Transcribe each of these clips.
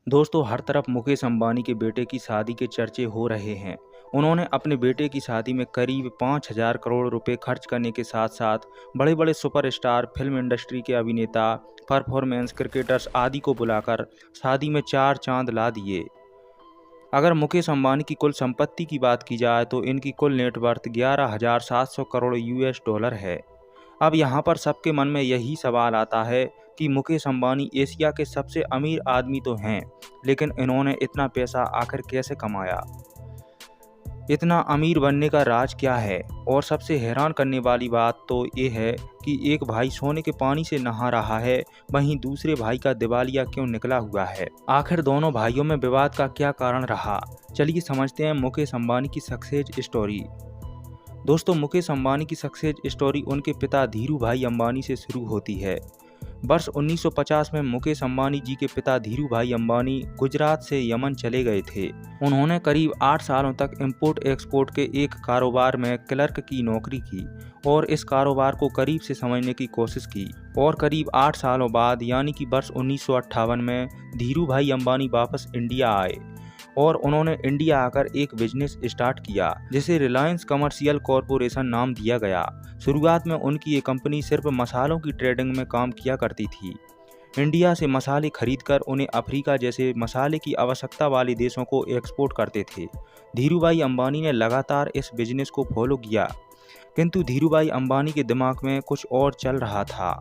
दोस्तों, हर तरफ मुकेश अंबानी के बेटे की शादी के चर्चे हो रहे हैं। उन्होंने अपने बेटे की शादी में करीब 5,000 करोड़ रुपए खर्च करने के साथ साथ बड़े बड़े सुपरस्टार, फिल्म इंडस्ट्री के अभिनेता, परफॉर्मेंस क्रिकेटर्स आदि को बुलाकर शादी में चार चांद ला दिए। अगर मुकेश अंबानी की कुल संपत्ति की बात की जाए तो इनकी कुल नेटवर्थ 11,700 करोड़ यूएस डॉलर है। अब यहाँ पर सबके मन में यही सवाल आता है कि मुकेश अंबानी एशिया के सबसे अमीर आदमी तो हैं, लेकिन इन्होंने इतना पैसा आखिर कैसे कमाया? इतना अमीर बनने का राज क्या है? और सबसे हैरान करने वाली बात तो ये है कि एक भाई सोने के पानी से नहा रहा है, वहीं दूसरे भाई का दिवालिया क्यों निकला हुआ है? आखिर दोनों भाइयों में विवाद का क्या कारण रहा? चलिए समझते हैं मुकेश अंबानी की सक्सेस स्टोरी। दोस्तों, मुकेश अंबानी की सक्सेस स्टोरी उनके पिता धीरू भाई अंबानी से शुरू होती है। वर्ष 1950 में मुकेश अंबानी जी के पिता धीरू भाई अंबानी गुजरात से यमन चले गए थे। उन्होंने करीब 8 सालों तक इंपोर्ट एक्सपोर्ट के एक कारोबार में क्लर्क की नौकरी की और इस कारोबार को करीब से समझने की कोशिश की। और करीब 8 सालों बाद यानी कि वर्ष 1958 में धीरू भाई अंबानी वापस इंडिया आए और उन्होंने इंडिया आकर एक बिजनेस स्टार्ट किया जिसे रिलायंस कमर्शियल कॉरपोरेशन नाम दिया गया। शुरुआत में उनकी ये कंपनी सिर्फ मसालों की ट्रेडिंग में काम किया करती थी। इंडिया से मसाले खरीदकर उन्हें अफ्रीका जैसे मसाले की आवश्यकता वाले देशों को एक्सपोर्ट करते थे। धीरूभाई अंबानी ने लगातार इस बिजनेस को फॉलो किया, किंतु धीरूभाई अंबानी के दिमाग में कुछ और चल रहा था।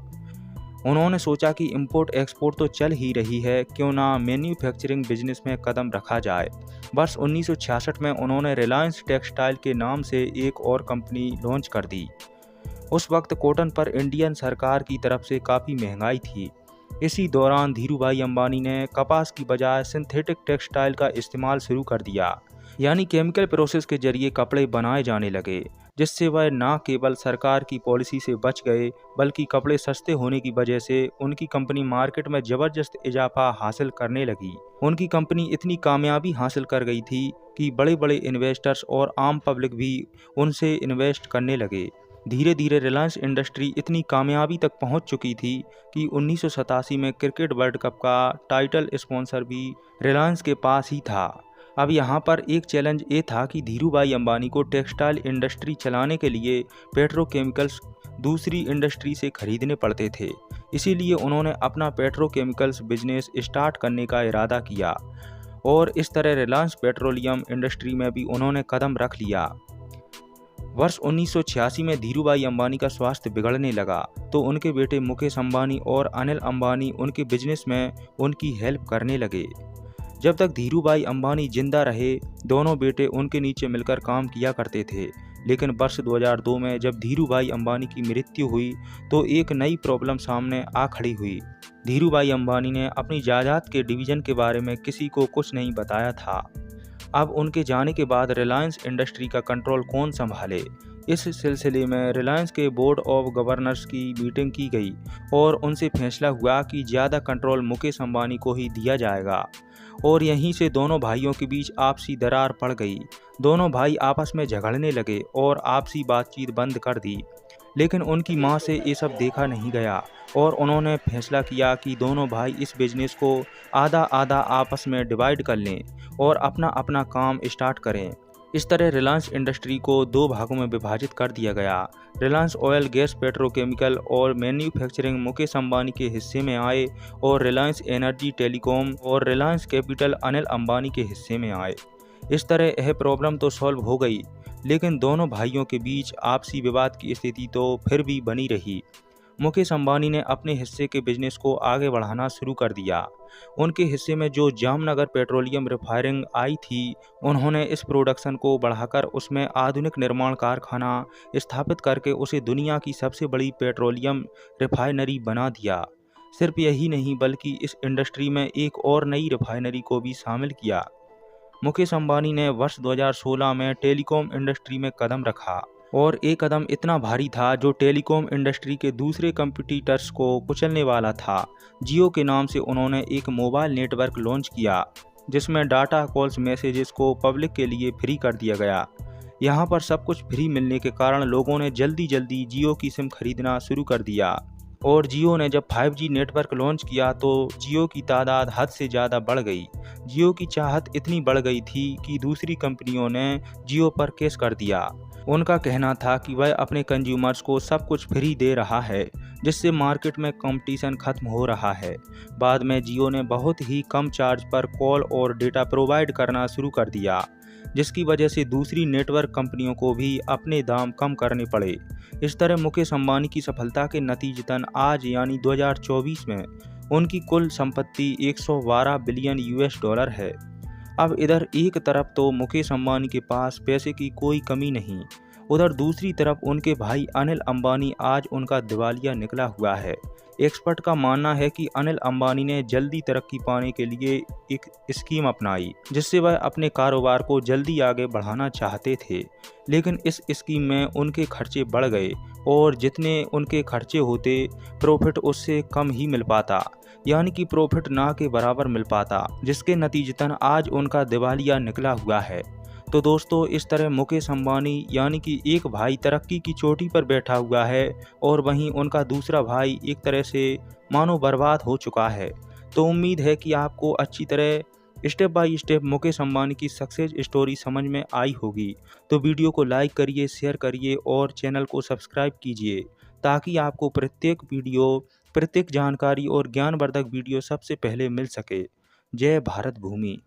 उन्होंने सोचा कि इंपोर्ट एक्सपोर्ट तो चल ही रही है, क्यों ना मैन्युफैक्चरिंग बिजनेस में कदम रखा जाए। वर्ष 1966 में उन्होंने रिलायंस टेक्सटाइल के नाम से एक और कंपनी लॉन्च कर दी। उस वक्त कॉटन पर इंडियन सरकार की तरफ से काफ़ी महंगाई थी। इसी दौरान धीरूभाई अंबानी ने कपास की बजाय सिंथेटिक टेक्सटाइल का इस्तेमाल शुरू कर दिया, यानी केमिकल प्रोसेस के जरिए कपड़े बनाए जाने लगे, जिससे वह न केवल सरकार की पॉलिसी से बच गए बल्कि कपड़े सस्ते होने की वजह से उनकी कंपनी मार्केट में ज़बरदस्त इजाफा हासिल करने लगी। उनकी कंपनी इतनी कामयाबी हासिल कर गई थी कि बड़े बड़े इन्वेस्टर्स और आम पब्लिक भी उनसे इन्वेस्ट करने लगे। धीरे धीरे रिलायंस इंडस्ट्री इतनी कामयाबी तक पहुंच चुकी थी कि 1987 में क्रिकेट वर्ल्ड कप का टाइटल स्पॉन्सर भी रिलायंस के पास ही था। अब यहाँ पर एक चैलेंज ये था कि धीरूभाई अंबानी को टेक्सटाइल इंडस्ट्री चलाने के लिए पेट्रोकेमिकल्स दूसरी इंडस्ट्री से खरीदने पड़ते थे। इसीलिए उन्होंने अपना पेट्रोकेमिकल्स बिजनेस स्टार्ट करने का इरादा किया और इस तरह रिलायंस पेट्रोलियम इंडस्ट्री में भी उन्होंने कदम रख लिया। वर्ष 1986 में धीरूभाई अंबानी का स्वास्थ्य बिगड़ने लगा तो उनके बेटे मुकेश अंबानी और अनिल अंबानी उनके बिजनेस में उनकी हेल्प करने लगे। जब तक धीरूभाई अंबानी जिंदा रहे, दोनों बेटे उनके नीचे मिलकर काम किया करते थे। लेकिन वर्ष 2002 में जब धीरूभाई अंबानी की मृत्यु हुई तो एक नई प्रॉब्लम सामने आ खड़ी हुई। धीरूभाई अंबानी ने अपनी जायदाद के डिवीजन के बारे में किसी को कुछ नहीं बताया था। अब उनके जाने के बाद रिलायंस इंडस्ट्री का कंट्रोल कौन संभाले? इस सिलसिले में रिलायंस के बोर्ड ऑफ गवर्नर्स की मीटिंग की गई और उनसे फैसला हुआ कि ज़्यादा कंट्रोल मुकेश अंबानी को ही दिया जाएगा। और यहीं से दोनों भाइयों के बीच आपसी दरार पड़ गई। दोनों भाई आपस में झगड़ने लगे और आपसी बातचीत बंद कर दी। लेकिन उनकी मां से ये सब देखा नहीं गया और उन्होंने फैसला किया कि दोनों भाई इस बिजनेस को आधा आधा आपस में डिवाइड कर लें और अपना अपना काम स्टार्ट करें। इस तरह रिलायंस इंडस्ट्री को दो भागों में विभाजित कर दिया गया। रिलायंस ऑयल गैस पेट्रोकेमिकल और मैन्युफैक्चरिंग मुकेश अंबानी के हिस्से में आए और रिलायंस एनर्जी टेलीकॉम और रिलायंस कैपिटल अनिल अंबानी के हिस्से में आए। इस तरह यह प्रॉब्लम तो सॉल्व हो गई, लेकिन दोनों भाइयों के बीच आपसी विवाद की स्थिति तो फिर भी बनी रही। मुकेश अंबानी ने अपने हिस्से के बिजनेस को आगे बढ़ाना शुरू कर दिया। उनके हिस्से में जो जामनगर पेट्रोलियम रिफाइनरी आई थी, उन्होंने इस प्रोडक्शन को बढ़ाकर उसमें आधुनिक निर्माण कारखाना स्थापित करके उसे दुनिया की सबसे बड़ी पेट्रोलियम रिफाइनरी बना दिया। सिर्फ यही नहीं बल्कि इस इंडस्ट्री में एक और नई रिफाइनरी को भी शामिल किया। मुकेश अंबानी ने वर्ष 2016 में टेलीकॉम इंडस्ट्री में कदम रखा और ये कदम इतना भारी था जो टेलीकॉम इंडस्ट्री के दूसरे कंपटीटर्स को कुचलने वाला था। जियो के नाम से उन्होंने एक मोबाइल नेटवर्क लॉन्च किया जिसमें डाटा कॉल्स मैसेजेस को पब्लिक के लिए फ्री कर दिया गया। यहाँ पर सब कुछ फ्री मिलने के कारण लोगों ने जल्दी जल्दी जियो की सिम खरीदना शुरू कर दिया। और जियो ने जब 5G नेटवर्क लॉन्च किया तो जियो की तादाद हद से ज़्यादा बढ़ गई। जियो की चाहत इतनी बढ़ गई थी कि दूसरी कंपनियों ने जियो पर केस कर दिया। उनका कहना था कि वह अपने कंज्यूमर्स को सब कुछ फ्री दे रहा है, जिससे मार्केट में कंपटीशन खत्म हो रहा है। बाद में जियो ने बहुत ही कम चार्ज पर कॉल और डेटा प्रोवाइड करना शुरू कर दिया, जिसकी वजह से दूसरी नेटवर्क कंपनियों को भी अपने दाम कम करने पड़े। इस तरह मुकेश अंबानी की सफलता के नतीजतन आज यानी 2024 में उनकी कुल संपत्ति 112 बिलियन यूएस डॉलर है। अब इधर एक तरफ तो मुकेश अंबानी के पास पैसे की कोई कमी नहीं, उधर दूसरी तरफ उनके भाई अनिल अंबानी आज उनका दिवालिया निकला हुआ है। एक्सपर्ट का मानना है कि अनिल अंबानी ने जल्दी तरक्की पाने के लिए एक स्कीम अपनाई, जिससे वह अपने कारोबार को जल्दी आगे बढ़ाना चाहते थे। लेकिन इस स्कीम में उनके खर्चे बढ़ गए और जितने उनके खर्चे होते प्रॉफिट उससे कम ही मिल पाता, यानी कि प्रॉफिट ना के बराबर मिल पाता, जिसके नतीजतन आज उनका दिवालिया निकला हुआ है। तो दोस्तों, इस तरह मुकेश अंबानी यानी कि एक भाई तरक्की की चोटी पर बैठा हुआ है और वहीं उनका दूसरा भाई एक तरह से मानो बर्बाद हो चुका है। तो उम्मीद है कि आपको अच्छी तरह step by step Mukesh Ambani की सक्सेस स्टोरी समझ में आई होगी। तो वीडियो को लाइक करिए, शेयर करिए और चैनल को सब्सक्राइब कीजिए, ताकि आपको प्रत्येक वीडियो, प्रत्येक जानकारी और ज्ञानवर्धक वीडियो सबसे पहले मिल सके। जय भारत भूमि।